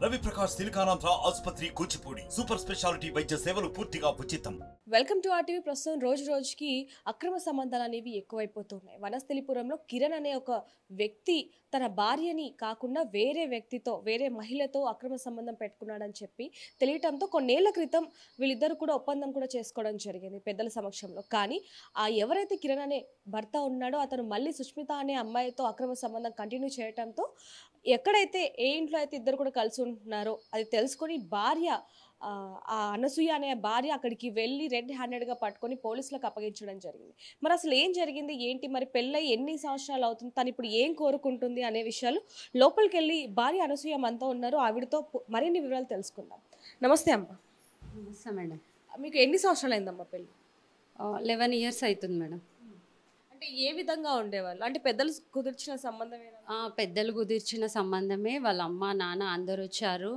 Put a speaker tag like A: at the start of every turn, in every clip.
A: రవి ప్రకాష్ సిలికానాంధ్ర ఆసుపత్రి Kuchipudi super speciality వైద్య సేవలు పూర్తిగా ఉచితం.
B: Welcome to RTV. ప్రస్తుతం రోజు రోజుకి అక్రమ సంబంధాలు అనేవి ఎక్కువైపోతున్నాయి. వనస్థలిపురంలో కిరణ్ అనే ఒక వ్యక్తి తన భార్యని కాకుండా వేరే వ్యక్తితో, వేరే మహిళతో అక్రమ సంబంధం పెట్టుకున్నాడని చెప్పి తెలియటంతో కొన్నేళ్ల క్రితం వీళ్ళిద్దరు కూడా ఒప్పందం కూడా చేసుకోవడం జరిగింది పెద్దల సమక్షంలో. కానీ ఆ ఎవరైతే కిరణ్ అనే భర్త ఉన్నాడో అతను మళ్ళీ సుష్మిత అనే అమ్మాయితో అక్రమ సంబంధం కంటిన్యూ చేయటంతో ఎక్కడైతే ఏ ఇంట్లో అయితే ఇద్దరు కూడా కలిసి ఉంటున్నారో అది తెలుసుకొని భార్య ఆ అనసూయ అనే భార్య అక్కడికి వెళ్ళి రెడ్ హ్యాండెడ్గా పట్టుకొని పోలీసులకు అప్పగించడం జరిగింది. మరి అసలు ఏం జరిగింది ఏంటి, మరి పెళ్ళై ఎన్ని సంవత్సరాలు అవుతుంది, తను ఇప్పుడు ఏం కోరుకుంటుంది అనే విషయాలు లోపలికి వెళ్ళి భార్య అనసూయ మనతో ఉన్నారు, ఆవిడతో మరిన్ని వివరాలు తెలుసుకుందాం. నమస్తే అమ్మ.
C: నమస్తే మేడం.
B: మీకు ఎన్ని సంవత్సరాలు అయిందమ్మా పెళ్ళి?
C: 11 years అవుతుంది మేడం.
B: అంటే ఏ విధంగా ఉండేవాళ్ళు? అంటే పెద్దలు కుదిర్చిన సంబంధమేనా?
C: పెద్దలు కుదిర్చిన సంబంధమే. వాళ్ళ అమ్మ నాన్న అందరు వచ్చారు,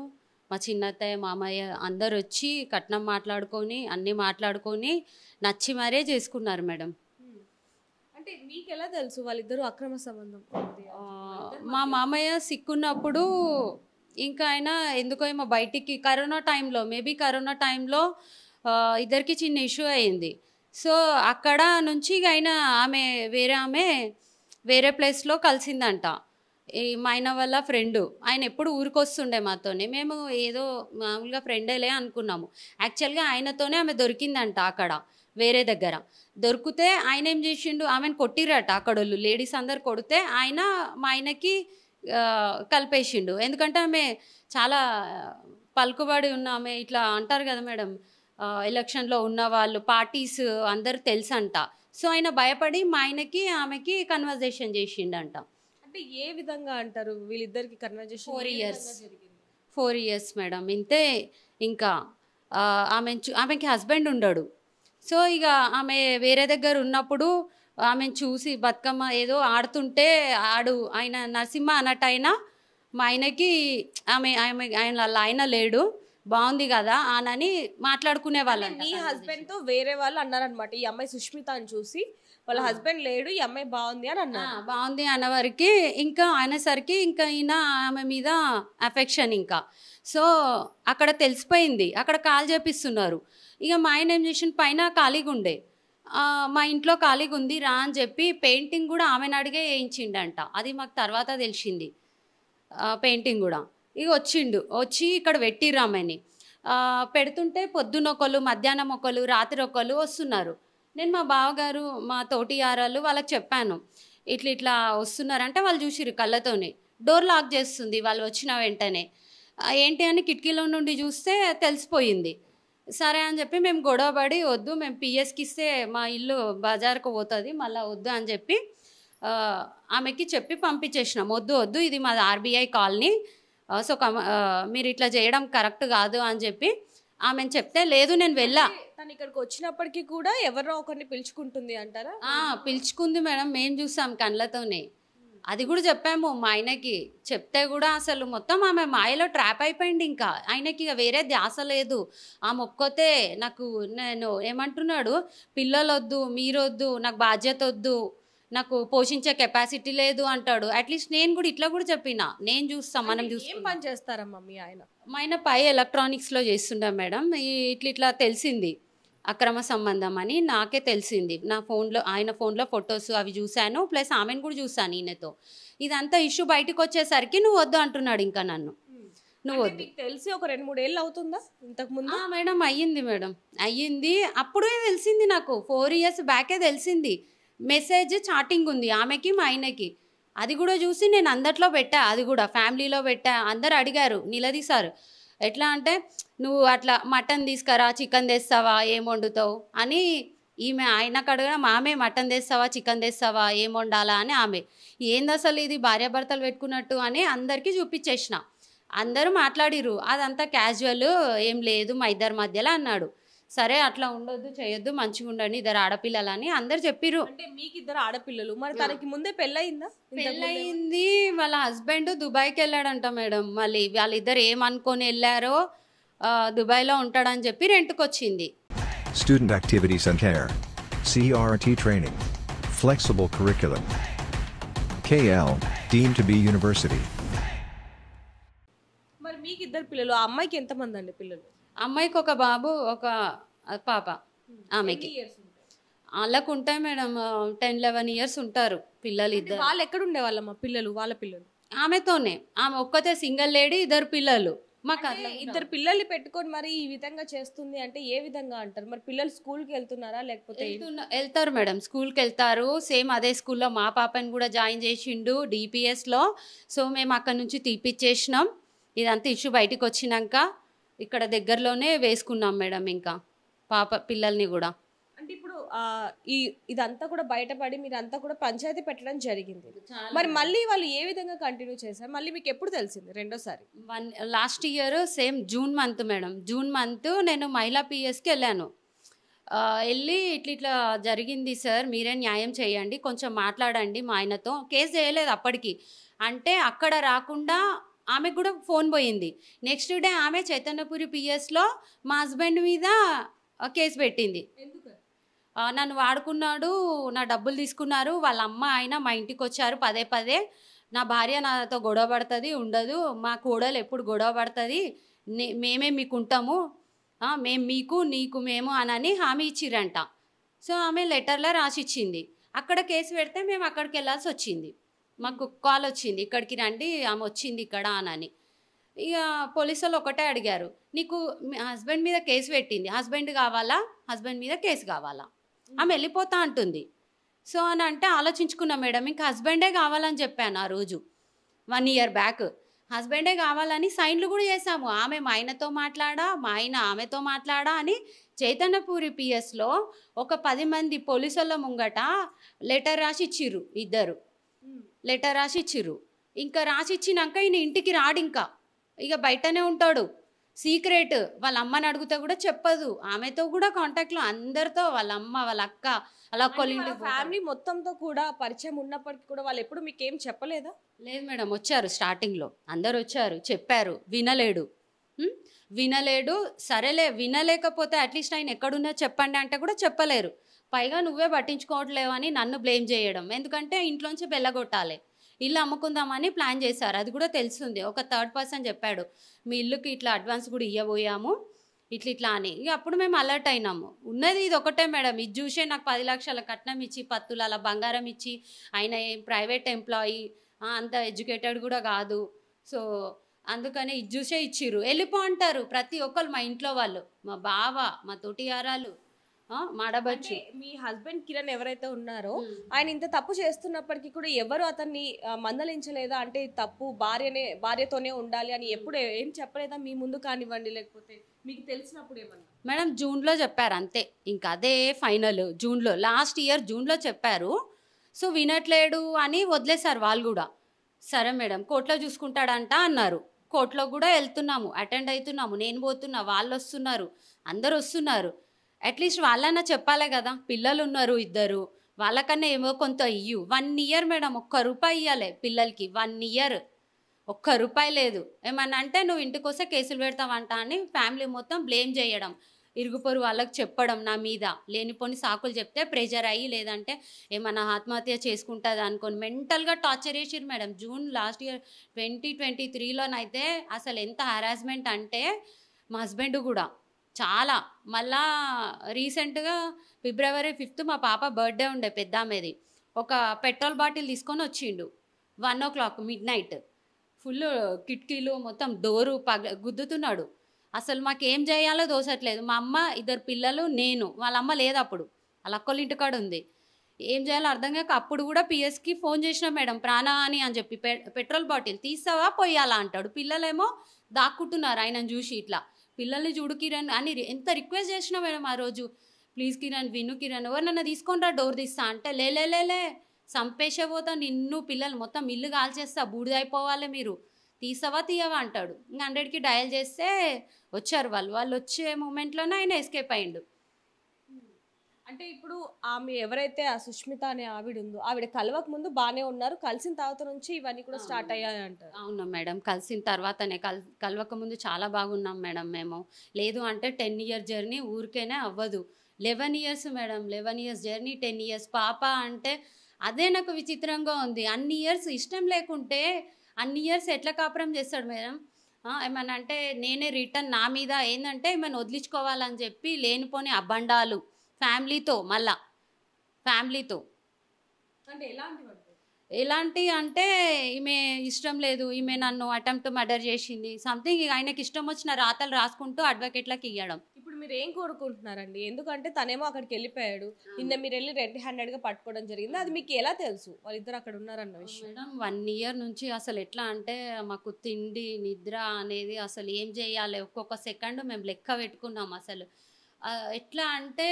C: మా చిన్నత్తయ్య మామయ్య అందరు వచ్చి కట్నం మాట్లాడుకొని అన్నీ మాట్లాడుకొని నచ్చి మరే చేసుకున్నారు మేడం.
B: అంటే మీకు ఎలా తెలుసు వాళ్ళిద్దరూ అక్రమ సంబంధం?
C: మా మామయ్య సిక్కున్నప్పుడు ఇంకా ఆయన ఎందుకో ఏమో బయటికి కరోనా టైంలో ఇద్దరికి చిన్న ఇష్యూ అయింది. సో అక్కడ నుంచి ఆయన వేరే ప్లేస్లో కలిసిందంట. మా ఆయన వాళ్ళ ఫ్రెండు, ఆయన ఎప్పుడు ఊరికి వస్తుండే మాతోనే. మేము ఏదో మామూలుగా ఫ్రెండేలే అనుకున్నాము. యాక్చువల్గా ఆయనతోనే ఆమె దొరికిందంట అక్కడ వేరే దగ్గర. దొరికితే ఆయన ఏం చేసిండు, ఆమెను కొట్టిరట అక్కడ లేడీస్ అందరు కొడితే ఆయన మా ఆయనకి కలిపేసిండు. ఎందుకంటే ఆమె చాలా పలుకుబడి ఉన్న ఆమె, ఇట్లా అంటారు కదా మేడం, ఎలక్షన్లో ఉన్న వాళ్ళు పార్టీస్ అందరు తెలుసంట. సో ఆయన భయపడి మా ఆయనకి ఆమెకి కన్వర్జేషన్ చేసిండంట.
B: అంటే ఏ విధంగా అంటారు వీళ్ళిద్దరికి కన్వర్జేషన్?
C: 4 years madam. ఇంతే. ఇంకా ఆమెకి హస్బెండ్ ఉండడు. సో ఇక ఆమె వేరే దగ్గర ఉన్నప్పుడు ఆమెను చూసి బతుకమ్మ ఏదో ఆడుతుంటే ఆయన నరసింహ అన్నట్టయినా మా ఆయనకి ఆయన లేడు, బాగుంది కదా అని మాట్లాడుకునే వాళ్ళంట.
B: ఈ హస్బెండ్ తో వేరే వాళ్ళు అన్నారనమాట, ఈ అమ్మాయి సుష్మిత అని చూసి వాళ్ళ హస్బెండ్ లేడు, ఈ అమ్మాయి బాగుంది అని అన్నారు.
C: బాగుంది అన్నవారికి ఇంకా అనేసరికి ఇంకా ఈయన ఆమె మీద అఫెక్షన్ ఇంకా. సో అక్కడ తెలిసిపోయింది, అక్కడ కాల్ చేపిస్తున్నారు. ఇక మా ఆయన ఏం చేసిన, పైన ఖాళీగా ఉండే, మా ఇంట్లో ఖాళీగా ఉంది రా అని చెప్పి పెయింటింగ్ కూడా ఆమెను అడిగే వేయించిండంట. అది మాకు తర్వాత తెలిసింది. పెయింటింగ్ కూడా ఇక వచ్చి ఇక్కడ పెట్టిర్రు ఆమెని. పెడుతుంటే పొద్దున ఒకళ్ళు, మధ్యాహ్నం ఒకళ్ళు, రాత్రి ఒకళ్ళు వస్తున్నారు. నేను మా బావగారు మా తోటి యారాలు వాళ్ళకి చెప్పాను, ఇట్లా వస్తున్నారంటే వాళ్ళు చూసిరు కళ్ళతోనే. డోర్ లాక్ చేస్తుంది వాళ్ళు వచ్చిన వెంటనే. ఏంటి అని కిటికీలో నుండి చూస్తే తెలిసిపోయింది. సరే అని చెప్పి మేము గొడవపడి వద్దు, మేము పిఎస్కి ఇస్తే మా ఇల్లు బజార్కు పోతుంది, మళ్ళీ వద్దు అని చెప్పి ఆమెకి చెప్పి పంపించేసినాం. వద్దు ఇది మాది ఆర్బీఐ కాలనీ, సో మీరు ఇట్లా చేయడం కరెక్ట్ కాదు అని చెప్పి ఆమెను చెప్తే, లేదు నేను వెళ్ళా.
B: తను ఇక్కడికి వచ్చినప్పటికీ కూడా ఎవరో ఒకరిని పిలుచుకుంటుంది అంటారా?
C: పిలుచుకుంది మేడం, మేము చూసాం కళ్ళతోనే. అది కూడా చెప్పాము మా ఆయనకి. చెప్తే కూడా అసలు మొత్తం ఆమె మాయలో ట్రాప్ అయిపోయింది. ఇంకా ఆయనకి ఇక వేరే ధ్యాస లేదు. ఆమె ఒక్కొతే నేను ఏమంటున్నాడు, పిల్లలు వద్దు, మీరొద్దు, నాకు బాధ్యత వద్దు, నాకు పోషించే కెపాసిటీ లేదు అంటాడు. అట్లీస్ట్ నేను కూడా ఇట్లా కూడా చెప్పిన, నేను చూస్తాం, మనం చూస్తాం.
B: ఏం పని చేస్తారమ్మా మీ ఆయన?
C: మా ఆయన పై ఎలక్ట్రానిక్స్లో చేస్తుండే మేడం. ఇట్లా తెలిసింది అక్రమ సంబంధం అని నాకే తెలిసింది. నా ఫోన్లో, ఆయన ఫోన్లో ఫొటోస్ అవి చూశాను, ప్లస్ ఆమెను కూడా చూశాను ఈయనతో. ఇదంతా ఇష్యూ బయటకు వచ్చేసరికి నువ్వు వద్దు అంటున్నాడు. ఇంకా నువ్వు వద్దు.
B: తెలిసి ఒక 2-3 ఏళ్ళు అవుతుందా ఇంతకు ముందు?
C: మేడం అయ్యింది. అప్పుడే తెలిసింది నాకు, 4 years బ్యాకే తెలిసింది. మెసేజ్ చాటింగ్ ఉంది ఆమెకి మా ఆయనకి. అది కూడా చూసి నేను అందట్లో పెట్టా, అది కూడా ఫ్యామిలీలో పెట్టా. అందరు అడిగారు, నిలదీశారు. ఎట్లా అంటే, నువ్వు అట్లా మటన్ తీసుకురా, చికెన్ తెస్తావా, ఏం వండుతావు అని ఈమె ఆయనకు అడగడం, ఆమె మటన్ తెస్తావా, చికెన్ తెస్తావా, ఏం వండాలా అని ఆమె. ఏంది అసలు ఇది భార్యాభర్తలు పెట్టుకున్నట్టు అని అందరికీ చూపించేసిన. అందరూ మాట్లాడిరు, అదంతా క్యాజువల్, ఏం లేదు మా ఇద్దరి మధ్యలో అన్నాడు. సరే అట్లా ఉండొద్దు, చేయొద్దు, మంచిగా ఉండండి, 2 ఆడపిల్లలని అందరు చెప్పిరు.
B: అంటే మీకు 2 ఆడపిల్లలు, మరి తనకి ముందే పెళ్ళయిందా?
C: పెళ్ళయింది. వాళ్ళ హస్బెండ్ దుబాయ్కి వెళ్ళాడంట మేడం. మళ్ళీ వాళ్ళిద్దరు ఏమనుకొని వెళ్ళారో దుబాయ్లో ఉంటాడని చెప్పి రెంట్కి వచ్చింది.
D: Student activities and care, CRT training, flexible curriculum, KL deemed to be university.
B: మరి మీకు ఇద్దరు పిల్లలు, ఆ అమ్మాయికి ఎంతమంది అండి పిల్లలు?
C: అమ్మాయికి ఒక బాబు, ఒక పాప. ఆమెకి వాళ్ళకు ఉంటాయి మేడం 10-11 ఇయర్స్ ఉంటారు పిల్లలు ఇద్దరు.
B: వాళ్ళు ఎక్కడ ఉండేవాళ్ళమ్మా పిల్లలు, వాళ్ళ పిల్లలు?
C: ఆమెతోనే, ఆమె ఒక్కతే సింగిల్ లేడీ, ఇద్దరు పిల్లలు. మాకు అట్లా
B: ఇద్దరు పిల్లల్ని పెట్టుకొని మరి ఈ విధంగా చేస్తుంది అంటే ఏ విధంగా అంటారు? మరి పిల్లలు స్కూల్కి వెళ్తున్నారా లేకపోతే
C: వెళ్తారు మేడం, స్కూల్కి వెళ్తారు. సేమ్ అదే స్కూల్లో మా పాపని కూడా జాయిన్ చేసిండు DPSలో. సో మేము అక్కడ నుంచి తీపిచ్చేసినాం. ఇదంతా ఇష్యూ బయటికి వచ్చినాక ఇక్కడ దగ్గరలోనే వేసుకున్నాం మేడం ఇంకా పిల్లల్ని కూడా.
B: అంటే ఇప్పుడు ఇదంతా కూడా బయటపడి మీరంతా కూడా పంచాయతీ పెట్టడం జరిగింది. మరి మళ్ళీ వాళ్ళు ఏ విధంగా కంటిన్యూ చేశారు? మళ్ళీ మీకు ఎప్పుడు తెలిసింది రెండోసారి?
C: Last year same June month madam, June month నేను మహిళా PSకి వెళ్ళాను. వెళ్ళి ఇట్లా జరిగింది సార్, మీరే న్యాయం చేయండి, కొంచెం మాట్లాడండి మా ఆయనతో. కేసు చేయలేదు అప్పటికి. అంటే అక్కడ రాకుండా ఆమెకు కూడా ఫోన్ పోయింది. నెక్స్ట్ డే ఆమె చైతన్యపురి PSలో మా హస్బెండ్ మీద కేసు పెట్టింది. నన్ను వాడుకున్నాడు, నా డబ్బులు తీసుకున్నారు, వాళ్ళ అమ్మ ఆయన మా ఇంటికి వచ్చారు పదే. నా భార్య నాతో గొడవ పడుతుంది, ఉండదు, మా కోడలు ఎప్పుడు గొడవ పడుతుంది, మేమే మీకు ఉంటాము, మేము మీకు, నీకు మేము అని హామీ ఇచ్చిరంట. సో ఆమె లెటర్లో రాసిచ్చింది. అక్కడ కేసు పెడితే మేము అక్కడికి వెళ్ళాల్సి వచ్చింది. మాకు కాల్ వచ్చింది, ఇక్కడికి రండి, ఆమె వచ్చింది ఇక్కడ అని. ఇక పోలీసు వాళ్ళు ఒకటే అడిగారు, నీకు హస్బెండ్ మీద కేసు పెట్టింది, హస్బెండ్ కావాలా, హస్బెండ్ మీద కేసు కావాలా? ఆమె వెళ్ళిపోతా అంటుంది. సో అని అంటే ఆలోచించుకున్నా మేడం, ఇంకా హస్బెండే కావాలని చెప్పాను ఆ రోజు 1 year బ్యాక్. హస్బెండే కావాలని సైన్లు కూడా చేశాము. ఆమె మా ఆయనతో మాట్లాడా, మా ఆయన ఆమెతో మాట్లాడా అని చైతన్యపూరి PSలో ఒక 10 మంది పోలీసుల ముంగట లెటర్ రాసి ఇచ్చిర్రు. ఇద్దరు లెటర్ రాసి ఇచ్చిర్రు. ఇంకా రాసి ఇచ్చినాక ఈయన ఇంటికి రాడు, ఇంకా ఇక బయటనే ఉంటాడు సీక్రెట్. వాళ్ళ అమ్మని అడిగితే కూడా చెప్పదు. ఆమెతో కూడా కాంటాక్ట్లో అందరితో, వాళ్ళ అమ్మ, వాళ్ళ అక్క, అలా
B: ఫ్యామిలీ మొత్తంతో కూడా పరిచయం ఉన్నప్పటికీ కూడా వాళ్ళు ఎప్పుడు మీకు ఏం చెప్పలేదా?
C: లేదు మేడం, వచ్చారు స్టార్టింగ్లో, అందరు వచ్చారు, చెప్పారు. వినలేడు. సరేలే, వినలేకపోతే అట్లీస్ట్ ఆయన ఎక్కడున్నా చెప్పండి అంటే కూడా చెప్పలేరు. పైగా నువ్వే పట్టించుకోవట్లేవు అని నన్ను బ్లేమ్ చేయడం. ఎందుకంటే ఇంట్లోంచి బెల్లగొట్టాలి, ఇల్లు అమ్ముకుందామని ప్లాన్ చేశారు. అది కూడా తెలుస్తుంది. ఒక 3rd person చెప్పాడు, మీ ఇల్లుకి ఇట్లా అడ్వాన్స్ కూడా ఇవ్వబోయాము ఇట్లా అని. ఇక అప్పుడు మేము అలర్ట్ అయినాము. ఉన్నది ఇది ఒకటే మేడం, ఇది చూసే నాకు 10 లక్షల కట్నం ఇచ్చి 10 తులాల బంగారం ఇచ్చి, ఆయన ప్రైవేట్ ఎంప్లాయీ, అంత ఎడ్యుకేటెడ్ కూడా కాదు. సో అందుకని ఇది చూసే ఇచ్చిర్రు, వెళ్ళిపో అంటారు ప్రతి ఒక్కరు. మా ఇంట్లో వాళ్ళు, మా బావ, మా తోటియారాలు, మాడబచ్చు.
B: మీ హస్బెండ్ కిరణ్ ఎవరైతే ఉన్నారో ఆయన ఇంత తప్పు చేస్తున్నప్పటికీ కూడా ఎవరు అతన్ని మందలించలేదా? అంటే తప్పు భార్యతోనే ఉండాలి అని ఎప్పుడు ఏం చెప్పలేదా మీ ముందు కానివ్వండి, లేకపోతే మీకు తెలిసినప్పుడు ఏమన్నా?
C: మేడం జూన్లో చెప్పారు అంతే, ఇంకా అదే ఫైనల్. జూన్లో, లాస్ట్ ఇయర్ జూన్లో చెప్పారు. సో వినట్లేడు అని వదిలేశారు వాళ్ళు కూడా. సరే మేడం కోర్టులో చూసుకుంటాడంట అన్నారు. కోర్టులో కూడా వెళ్తున్నాము, అటెండ్ అవుతున్నాము. నేను పోతున్నా, వాళ్ళు వస్తున్నారు, అందరు వస్తున్నారు. అట్లీస్ట్ వాళ్ళన్నా చెప్పాలే కదా, పిల్లలు ఉన్నారు ఇద్దరు, వాళ్ళకన్నా ఏమో కొంత ఇయ్యు. 1 year మేడం, ₹1 ఇవ్వాలి పిల్లలకి. 1 year ₹1 లేదు. ఏమన్నా అంటే నువ్వు ఇంటికి వస్తే కేసులు పెడతావంట అని ఫ్యామిలీ మొత్తం బ్లేమ్ చేయడం, ఇరుగుపొరు వాళ్ళకి చెప్పడం నా మీద. లేనిపోని సాకులు చెప్తే ప్రెజర్ అయ్యి, లేదంటే ఏమన్నా ఆత్మహత్య చేసుకుంటుంది అనుకోని మెంటల్గా టార్చర్ చేసిరు మేడం. జూన్ లాస్ట్ ఇయర్ 2023లోనైతే అసలు ఎంత హరాస్మెంట్ అంటే మా హస్బెండ్ కూడా చాలా. మళ్ళా రీసెంట్గా February 5th మా పాప బర్త్డే ఉండే, పెద్దామెది. ఒక పెట్రోల్ బాటిల్ తీసుకొని వచ్చిండు 1 o'clock midnight. ఫుల్ కిటికీలు మొత్తం డోరు గుద్దుతున్నాడు. అసలు మాకేం చేయాలో దోసట్లేదు. మా అమ్మ, 2 పిల్లలు, నేను. వాళ్ళ అమ్మ లేదు అప్పుడు, వాళ్ళ అక్కల ఇంటికాడ ఉంది. ఏం చేయాలో అర్థం కాక అప్పుడు కూడా PSకి ఫోన్ చేసినా మేడం, ప్రాణహాని అని చెప్పి. పెట్రోల్ బాటిల్ తీస్తావా పోయాలా అంటాడు. పిల్లలేమో దాక్కుంటున్నారు ఆయనను చూసి. ఇట్లా పిల్లల్ని చూడు కిరణ్ అని ఎంత రిక్వెస్ట్ చేసినా మేడం ఆ రోజు. ప్లీజ్ కిరణ్, విను కిరణ్, ఎవరినన్నా తీసుకొని డోర్ తీస్తా అంటే లేలే సంపేసే పోతా నిన్ను, పిల్లలు మొత్తం ఇల్లు కాల్చేస్తా, బూడిదైపోవాలి మీరు, తీసావా తీయవా అంటాడు. 100కి డయల్ చేస్తే వచ్చారు వాళ్ళు వచ్చే మూమెంట్లోనే ఆయన ఎస్కేప్ అయ్యిండు.
B: అంటే ఇప్పుడు ఆమె ఎవరైతే ఆ సుష్మిత అనే ఆవిడ ఉందో, ఆవిడ కలవక ముందు బాగానే ఉన్నారు, కలిసిన తర్వాత నుంచి ఇవన్నీ కూడా స్టార్ట్ అయ్యాయి అంటారు.
C: అవును మేడం, కలిసిన తర్వాతనే, కలవక ముందు చాలా బాగున్నాం మేడం మేము. లేదు అంటే 10 year జర్నీ ఊరికేనే అవ్వదు. 11 years madam, 11 years journey, 10 years పాప అంటే అదే నాకు విచిత్రంగా ఉంది. అన్ని ఇయర్స్ ఇష్టం లేకుంటే అన్ని ఇయర్స్ ఎట్లా కాపురం చేస్తాడు మేడం? ఏమన్నా అంటే నేనే రిటర్న్ నా మీద ఏంటంటే ఏమైనా వదిలించుకోవాలని చెప్పి లేనిపోని అబండాలు ఫ్యామిలీతో
B: అంటే
C: ఎలాంటి అంటే ఈమె ఇష్టం లేదు, ఈమె నన్ను అటెంప్ట్ మర్డర్ చేసింది సంథింగ్, ఆయనకి ఇష్టం వచ్చిన రాతలు రాసుకుంటూ అడ్వకేట్లకు ఇవ్వడం.
B: ఇప్పుడు మీరు ఏం కోరుకుంటున్నారండి? ఎందుకంటే తనేమో అక్కడికి వెళ్ళిపోయాడు, నిన్న మీరు వెళ్ళి రెడ్ హ్యాండెడ్గా పట్టుకోవడం జరిగింది, అది మీకు ఎలా తెలుసు వాళ్ళిద్దరు అక్కడ ఉన్నారన్న విషయం?
C: మేడం 1 ఇయర్ నుంచి అసలు ఎట్లా అంటే మాకు తిండి నిద్ర అనేది అసలు ఏం చేయాలి ఒక్కొక్క సెకండ్ మేము లెక్క పెట్టుకున్నాం. అసలు ఎట్లా అంటే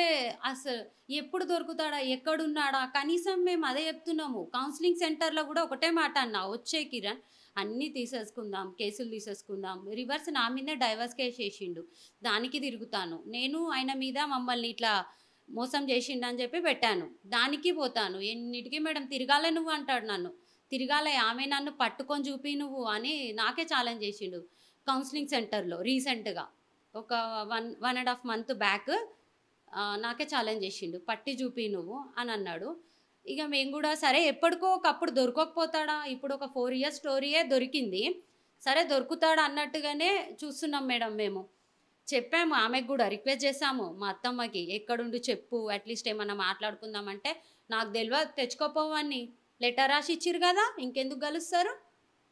C: అసలు ఎప్పుడు దొరుకుతాడా, ఎక్కడున్నాడా, కనీసం మేము అదే చెప్తున్నాము. కౌన్సిలింగ్ సెంటర్లో కూడా ఒకటే మాట అన్నా, వచ్చే కిరణ్ అన్నీ తీసేసుకుందాం, కేసులు తీసేసుకుందాం, రివర్స్ నా మీదే డైవర్స్ కేసు చేసిండు, దానికి తిరుగుతాను నేను, ఆయన మీద మమ్మల్ని ఇట్లా మోసం చేసిండు అని చెప్పి పెట్టాను, దానికి పోతాను, ఎన్నిటికీ మేడం తిరగాలే నువ్వు అంటాడు, నన్ను తిరగాలే, ఆమె నన్ను పట్టుకొని చూపి నువ్వు అని నాకే ఛాలెంజ్ చేసిండు కౌన్సిలింగ్ సెంటర్లో. రీసెంట్గా ఒక 1.5 month బ్యాక్ నాకే ఛాలెంజ్ చేసిండు, పట్టి చూపి నువ్వు అని అన్నాడు. ఇక మేము కూడా సరే ఎప్పటికో ఒకప్పుడు దొరకకపోతాడా, ఇప్పుడు ఒక 4 years స్టోరీయే దొరికింది, సరే దొరుకుతాడా అన్నట్టుగానే చూస్తున్నాం మేడం. మేము చెప్పాము, ఆమెకు కూడా రిక్వెస్ట్ చేసాము మా అత్తమ్మకి, ఎక్కడుండి చెప్పు అట్లీస్ట్ ఏమన్నా మాట్లాడుకుందామంటే, నాకు తెలియదు తెచ్చుకోపోవని లెటర్ రాసి ఇచ్చిరు కదా, ఇంకెందుకు కలుస్తారు,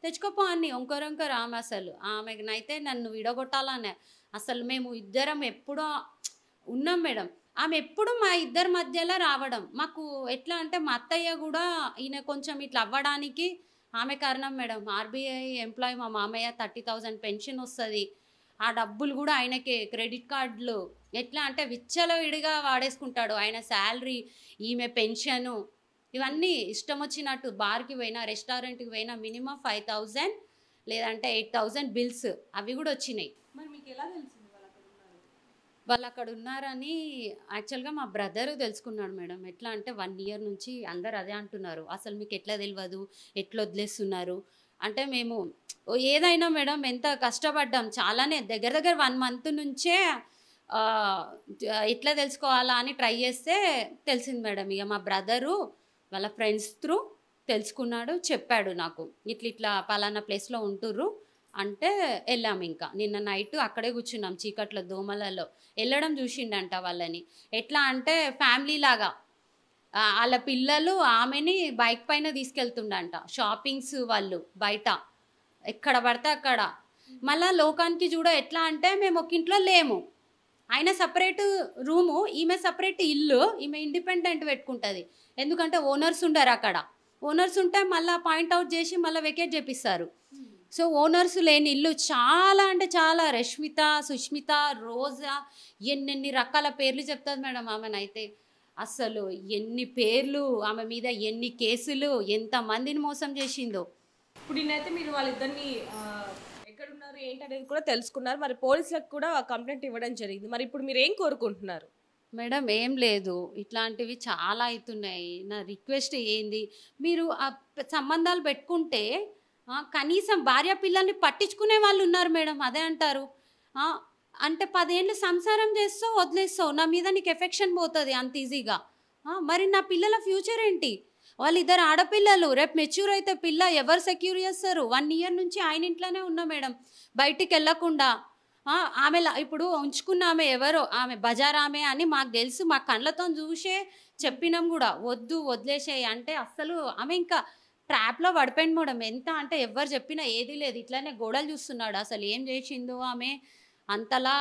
C: తెచ్చుకోపో అని ఒంకొరంకొరు ఆమె. అసలు ఆమెనైతే నన్ను విడగొట్టాలనే, అసలు మేము ఇద్దరం ఎప్పుడో ఉన్నాం మేడం, ఆమె ఎప్పుడు మా ఇద్దరి మధ్యలో రావడం. మాకు ఎట్లా అంటే మా అత్తయ్య కూడా ఈయన కొంచెం ఇట్లా అవ్వడానికి ఆమె కారణం మేడం. ఆర్బీఐ ఎంప్లాయీ మా మామయ్య, 30,000 పెన్షన్ వస్తుంది, ఆ డబ్బులు కూడా ఆయనకే క్రెడిట్ కార్డులు ఎట్లా అంటే విచ్చలవిడిగా వాడేసుకుంటాడు. ఆయన శాలరీ, ఈమె పెన్షను, ఇవన్నీ ఇష్టం వచ్చినట్టు. బార్కి పోయినా, రెస్టారెంట్కి పోయినా మినిమం 5,000 లేదంటే 8,000 బిల్స్ అవి కూడా వచ్చినాయి.
B: మరి మీకు ఎలా తెలిసింది
C: వాళ్ళు అక్కడ ఉన్నారని? యాక్చువల్గా మా బ్రదర్ తెలుసుకున్నాడు మేడం. ఎట్లా అంటే 1 year నుంచి అందరు అదే అంటున్నారు, అసలు మీకు ఎట్లా తెలియదు, ఎట్లా వదిలేస్తున్నారు అంటే. మేము ఏదైనా మేడం ఎంత కష్టపడ్డాం, చాలానే దగ్గర 1 month నుంచే ఎట్లా తెలుసుకోవాలా అని ట్రై చేస్తే తెలిసింది మేడం. ఇక మా బ్రదరు వాళ్ళ ఫ్రెండ్స్ త్రూ తెలుసుకున్నాడు, చెప్పాడు నాకు, ఇట్లా పలానా ప్లేస్లో ఉంటుర్రు అంటే వెళ్ళాము. ఇంకా నిన్న నైట్ అక్కడే కూర్చున్నాం చీకట్లో దోమలలో. వెళ్ళడం చూసిండంట వాళ్ళని, ఎట్లా అంటే ఫ్యామిలీ లాగా. వాళ్ళ పిల్లలు ఆమెని బైక్ పైన తీసుకెళ్తుండంట షాపింగ్స్, వాళ్ళు బయట ఎక్కడ పడితే అక్కడ. మళ్ళీ లోకానికి చూడ ఎట్లా అంటే మేము ఒక ఇంట్లో లేము, ఆయన సపరేట్ రూము, ఈమె సపరేట్ ఇల్లు, ఈమె ఇండిపెండెంట్ పెట్టుకుంటుంది. ఎందుకంటే ఓనర్స్ ఉండరు అక్కడ, ఓనర్స్ ఉంటే మళ్ళీ పాయింట్అవుట్ చేసి మళ్ళీ వెకేట్ చేపిస్తారు. సో ఓనర్స్ లేని ఇల్లు. చాలా అంటే చాలా, రష్మిత, సుష్మిత, రోజా, ఎన్నెన్ని రకాల పేర్లు చెప్తుంది మేడం ఆమెనైతే. అసలు ఎన్ని పేర్లు, ఆమె మీద ఎన్ని కేసులు, ఎంతమందిని మోసం చేసిందో.
B: ఇప్పుడు నేనైతే మీరు వాళ్ళిద్దరిని ఎక్కడున్నారు ఏంటనేది కూడా తెలుసుకున్నారు, మరి పోలీసులకు కూడా కంప్లైంట్ ఇవ్వడం జరిగింది. మరి ఇప్పుడు మీరు ఏం కోరుకుంటున్నారు?
C: మేడం ఏం లేదు, ఇట్లాంటివి చాలా అవుతున్నాయి. నా రిక్వెస్ట్ ఏంది, మీరు ఆ సంబంధాలు పెట్టుకుంటే కనీసం భార్య పిల్లల్ని పట్టించుకునే వాళ్ళు ఉన్నారు మేడం. అదే అంటారు, అంటే 10 ఏళ్ళు సంసారం చేస్తావు వదిలేస్తావు, నా మీద నీకు ఎఫెక్షన్ పోతుంది అంత ఈజీగా. మరి నా పిల్లల ఫ్యూచర్ ఏంటి? వాళ్ళిద్దరు ఆడపిల్లలు, రేపు మెచ్యూర్ అయితే పిల్ల ఎవరు సెక్యూర్ చేస్తారు? 1 year నుంచి ఆయన ఇంట్లోనే ఉన్నా మేడం, బయటికి వెళ్ళకుండా. ఆమె ఇప్పుడు ఉంచుకున్న ఆమె ఎవరో, ఆమె బజార్ ఆమె అని మాకు తెలుసు, మా కళ్ళతో చూసే చెప్పినాం కూడా, వద్దు వదిలేసేయి అంటే. అస్సలు ఆమె ఇంకా ట్రాప్లో పడిపోయింది మేడం. ఎంత అంటే ఎవరు చెప్పినా ఏది లేదు, ఇట్లానే గోడలు చూస్తున్నాడు. అసలు ఏం చేసిందో ఆమె, అంతలా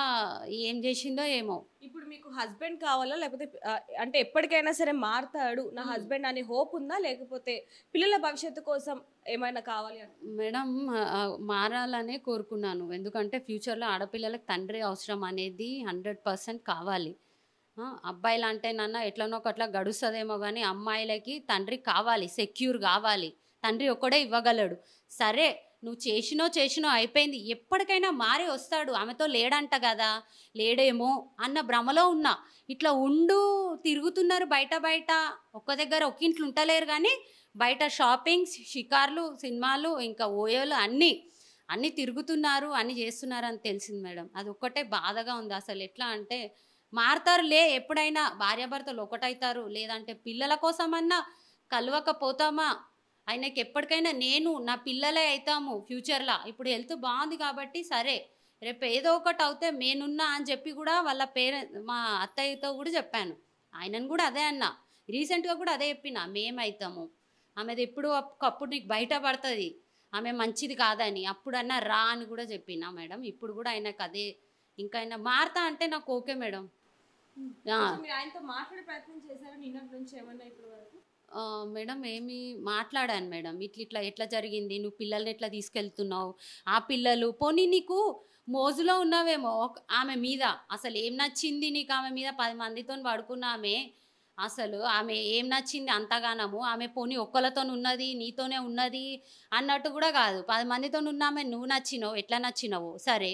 C: ఏం చేసిందో ఏమో.
B: ఇప్పుడు మీకు హస్బెండ్ కావాలా, లేకపోతే అంటే ఎప్పటికైనా సరే మారుతాడు నా హస్బెండ్ అనే హోప్ ఉందా, లేకపోతే పిల్లల భవిష్యత్తు కోసం ఏమైనా కావాలి అని?
C: మేడం మారాలనే కోరుకున్నాను, ఎందుకంటే ఫ్యూచర్లో ఆడపిల్లలకు తండ్రి అవసరం అనేది 100% కావాలి. అబ్బాయిలు అంటే నాన్న ఎట్లనో ఒకట్లా గడుస్తుందేమో, కానీ అమ్మాయిలకి తండ్రి కావాలి, సెక్యూర్ కావాలి. తండ్రి ఒక్కడే ఇవ్వగలడు. సరే నువ్వు చేసినో అయిపోయింది, ఎప్పటికైనా మారే వస్తాడు. ఆమెతో లేడంట కదా, లేడేమో అన్న భ్రమలో ఉన్నా. ఇట్లా తిరుగుతున్నారు బయట, ఒక్క దగ్గర ఒక ఇంట్లో ఉంటలేరు, కానీ బయట షాపింగ్స్, షికార్లు, సినిమాలు, ఇంకా ఓయోలు అన్నీ తిరుగుతున్నారు, అన్నీ చేస్తున్నారు అని తెలిసింది మేడం. అది ఒక్కటే బాధగా ఉంది. అసలు ఎట్లా అంటే మారుతారులే, ఎప్పుడైనా భార్యాభర్తలు ఒకటవుతారు, లేదంటే పిల్లల కోసమన్నా కలవకపోతామా ఆయనకి ఎప్పటికైనా నేను నా పిల్లలే అవుతాము ఫ్యూచర్లో. ఇప్పుడు హెల్త్ బాగుంది కాబట్టి సరే, రేపు ఏదో ఒకటి అవుతే నేనున్నా అని చెప్పి కూడా వాళ్ళ మా అత్తయ్యతో కూడా చెప్పాను. ఆయనను కూడా అదే అన్నా, రీసెంట్గా కూడా అదే చెప్పిన, మేమవుతాము, ఆమెది ఎప్పుడు అప్పుడు నీకు బయట పడుతుంది, ఆమె మంచిది కాదని. అప్పుడన్నా రా అని కూడా చెప్పినా మేడం. ఇప్పుడు కూడా ఆయనకు అదే, ఇంకా ఆయన మారుతా అంటే నాకు ఓకే మేడం.
B: ఆయనతో మాట్లాడే ప్రయత్నం చేశారు నిన్నటి నుంచి ఏమన్నా ఇప్పుడు వరకు?
C: మేడం ఏమి మాట్లాడాను మేడం, ఇట్లా ఎట్లా జరిగింది, నువ్వు పిల్లల్ని ఎట్లా తీసుకెళ్తున్నావు, ఆ పిల్లలు పోనీ నీకు మోజులో ఉన్నావేమో ఆమె మీద, అసలు ఏం నచ్చింది నీకు ఆమె మీద, 10 మందితో పడుకున్నామే, అసలు ఆమె ఏం నచ్చింది అంతగానము, ఆమె పోనీ ఒక్కలతో ఉన్నది నీతోనే ఉన్నది అన్నట్టు కూడా కాదు, 10 మందితో ఉన్నామే, నువ్వు నచ్చినావు, ఎట్లా నచ్చినావు సరే,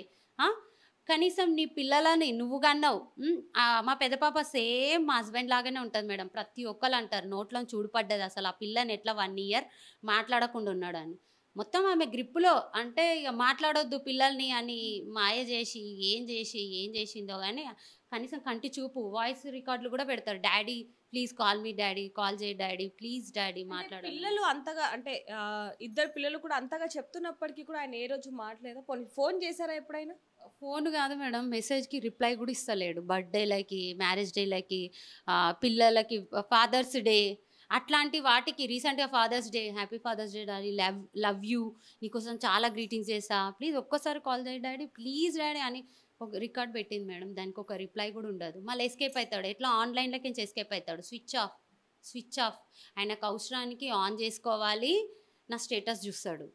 C: కనీసం నీ పిల్లలని నువ్వు కన్నావు. మా పెద్ద పాప సేమ్ మా హస్బెండ్ లాగానే ఉంటుంది మేడం. ప్రతి ఒక్కరు అంటారు నోట్లో చూడుపడ్డది అసలు ఆ పిల్లని ఎట్లా 1 year మాట్లాడకుండా ఉన్నాడని. మొత్తం ఆమె గ్రిప్పులో, అంటే ఇక మాట్లాడొద్దు పిల్లల్ని అని మాయ చేసి ఏం చేసిందో కానీ కనీసం కంటి చూపు, వాయిస్ రికార్డులు కూడా పెడతారు. Daddy please call me daddy, call చేయి డాడీ, ప్లీజ్ డాడీ మాట్లాడాలి.
B: పిల్లలు అంతగా అంటే 2 పిల్లలు కూడా అంతగా చెప్తున్నప్పటికీ కూడా ఆయన ఏ రోజు మాట్లాడలేదా? ఫోన్ చేశారా ఎప్పుడైనా?
C: ఫోన్ కాదు మేడం, మెసేజ్కి రిప్లై కూడా ఇస్తలేడు. బర్త్డేలకి, మ్యారేజ్ డేలకి, పిల్లలకి, ఫాదర్స్ డే అట్లాంటి వాటికి. రీసెంట్గా father's day, happy father's day daddy, love you, నీకోసం చాలా గ్రీటింగ్స్ చేసా, ప్లీజ్ ఒక్కసారి కాల్ చేయి డాడీ, ప్లీజ్ డాడీ అని ఒక రికార్డ్ పెట్టింది మేడం. దానికి ఒక రిప్లై కూడా ఉండదు. మళ్ళీ ఎస్కేప్ అవుతాడు, ఎట్లా ఆన్లైన్లోకి ఎస్కేప్ అవుతాడు. స్విచ్ ఆఫ్ ఆయనకు అవసరానికి ఆన్ చేసుకోవాలి, నా స్టేటస్ చూస్తాడు.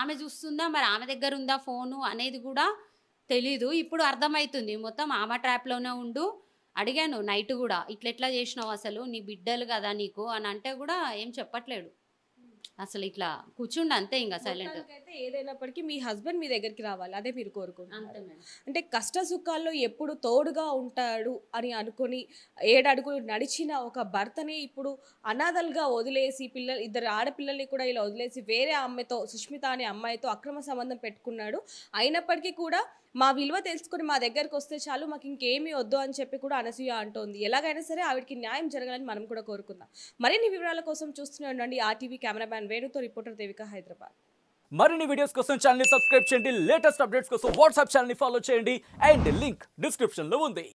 C: ఆమె చూస్తుందా మరి, ఆమె దగ్గర ఉందా ఫోను అనేది కూడా తెలీదు. ఇప్పుడు అర్థమవుతుంది మొత్తం ఆమె ట్రాప్లోనే ఉండు. అడిగాను నైట్ కూడా, ఇట్లా చేసినావు అసలు, నీ బిడ్డలు కదా నీకు అని అంటే కూడా ఏం చెప్పట్లేడు. అసలు ఇట్లా కూర్చుండి అంతే, ఇంకా సైలెంట్.
B: అయితే ఏదైనప్పటికీ మీ హస్బెండ్ మీ దగ్గరికి రావాలి, అదే మీరు కోరుకుంటారు.
C: అంతే మేడం.
B: అంటే కష్ట సుఖాల్లో ఎప్పుడు తోడుగా ఉంటాడు అని అనుకుని 7 అడుగులు నడిచిన ఒక భర్తని ఇప్పుడు అనాథలుగా వదిలేసి, 2 ఆడపిల్లల్ని కూడా ఇలా వదిలేసి వేరే అమ్మాయితో, సుష్మిత అనే అమ్మాయితో అక్రమ సంబంధం పెట్టుకున్నాడు. అయినప్పటికీ కూడా మా విలువ తెలుసుకుని మా దగ్గరకు వస్తే చాలు, మాకు ఇంకేమీ వద్దు అని చెప్పి కూడా అనసూయ అంటోంది. ఎలాగైనా సరే ఆవిడకి న్యాయం జరగాలని మనం కూడా కోరుకుందాం. మరిన్ని వివరాల కోసం చూస్తూనే ఉండండి RTV. కెమెరామ్యాన్ వేణుతో రిపోర్టర్ దేవిక, హైదరాబాద్.
E: మరిన్ని వీడియోస్ కోసం ఛానల్ ని సబ్స్క్రైబ్ చేయండి. లేటెస్ట్ అప్డేట్స్ కోసం వాట్సాప్ ఛానల్ ని ఫాలో చేయండి. అండ్ లింక్ డిస్క్రిప్షన్ లో ఉంది.